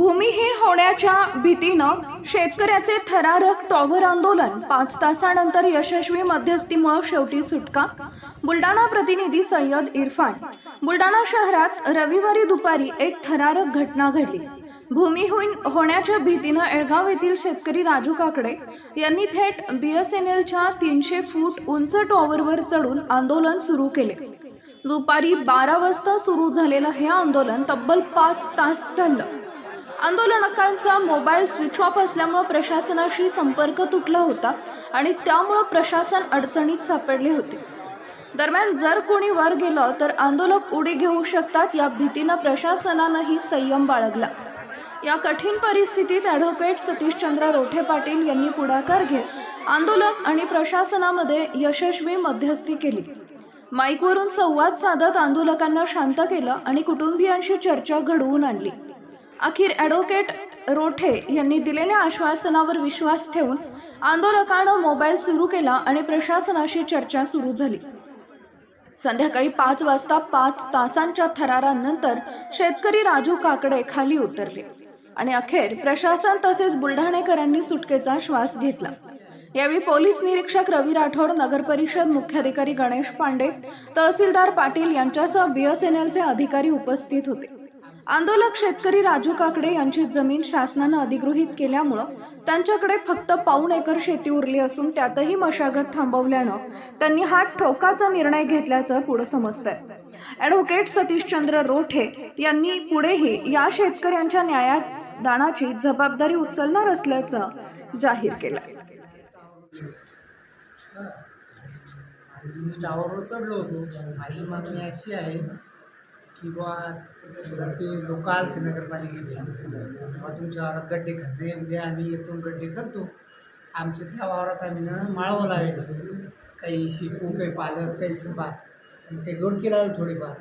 भूमिहीन होण्याच्या भीतीनं शेतकऱ्याचे थरारक टॉवर आंदोलन 5 तासानंतर यशस्वी मध्यस्थीमुळे शेवटी सुटका। बुलढाणा प्रतिनिधी सय्यद इरफान। बुलढाणा शहरात रविवारी दुपारी एक थरारक घटना घडली। भूमिहीन होण्याच्या भीतीनं एळगाव येथील शेतकरी राजू काकडे यांनी थेट BSNLच्या 300 फूट उंच टॉवरवर चढून आंदोलन सुरू केले। दुपारी 12 वाजता सुरू झालेलं हे आंदोलन तब्बल 5 तास चाललं। आंदोलकांचा मोबाईल स्विच ऑफ असल्यामुळे प्रशासनाशी संपर्क तुटला होता आणि त्यामुळे प्रशासन अडचणीत सापडले होते। दरम्यान जर कोणी वर गेलं तर आंदोलक उडी घेऊ शकतात या भीतीनं प्रशासनानंही संयम बाळगला। या कठीण परिस्थितीत ॲडव्होकेट सतीशचंद्र रोठे पाटील यांनी पुढाकार घेत आंदोलक आणि प्रशासनामध्ये यशस्वी मध्यस्थी केली। माईकवरून संवाद साधत आंदोलकांना शांत केलं आणि कुटुंबियांशी चर्चा घडवून आणली। अखेर ॲडव्होकेट रोठे यांनी दिलेल्या आश्वासनावर विश्वास ठेवून आंदोलकांना मोबाईल सुरू केला आणि प्रशासनाशी चर्चा सुरू झाली। संध्याकाळी 5 वाजता 5 तासांच्या थरारानंतर शेतकरी राजू काकडे खाली उतरले आणि अखेर प्रशासन तसेच बुलढाणेकरांनी सुटकेचा श्वास घेतला। यावेळी पोलीस निरीक्षक रवी राठोड, नगर परिषद मुख्याधिकारी गणेश पांडे, तहसीलदार पाटील यांच्यासह BSNLचे अधिकारी उपस्थित होते। आंदोलक शेतकरी राजू काकडे यांची जमीन शासनाने अधिगृहीत केल्यामुळे त्यांच्याकडे फक्त पाऊण एकर शेती उरली असून त्यातही मशागत थांबवल्यानं त्यांनी हा ठोकाचा निर्णय घेतल्याचं पुढे समजतंय। ॲडव्होकेट सतीशचंद्र रोठे यांनी पुढेही या शेतकऱ्यांच्या न्यायदानाची जबाबदारी उचलणार असल्याचं जाहीर केलं। टावरवर चढलो होतो। माझी मागणी अशी आहे की ते लोक आले नगरपालिकेचे, तुमच्या वावरात गड्डे खड्डे उद्या आम्ही येतो गड्डे करतो। आमच्या त्या वावरात आम्ही ना माळवं लावायला, काही शिकू, काही पालक, काही भात, काही दोडके लावले थोडेफार।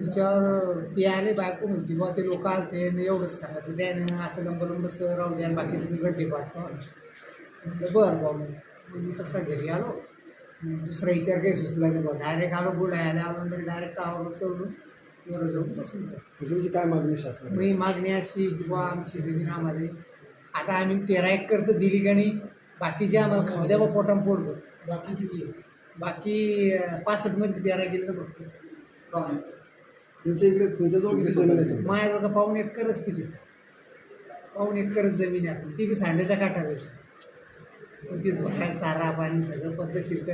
तिच्यावर ते आले बायको म्हणते बा ते लोक आले ते एवढंच सांगा द्या ना, असं लंबस राहू द्या, बाकीचे मी गड्डे पाडतो। म्हटलं बरं भाऊ, मी तसा घरी आलो। दुसरा विचार काही सुचला नाही बा, डायरेक्ट आलो बुलढाण्याला आलो तरी डायरेक्ट टावरवर चढून वर जाऊन बसून। तुमची काय मागणी शासनाला? मी मागणी अशी की बा आमची जमीन आम्हाला आता आम्ही 13 एकर तर दिली का नाही, बाकीचे आम्हाला खाऊ द्या बा पोटाम पोट। बाकी किती आहे? बाकी 65 मध्ये 13 गेलं तर बघतो। तुमच्या इकडे तुमच्याजवळ किती जमीन आहे? माझ्याजवळ का पाऊण एकरच तिथे, पाऊण एकरच जमीन आहे, ती बी सांड्याच्या काठाला। ती धोक्यात चारा पाणी सगळं पद्धतशीर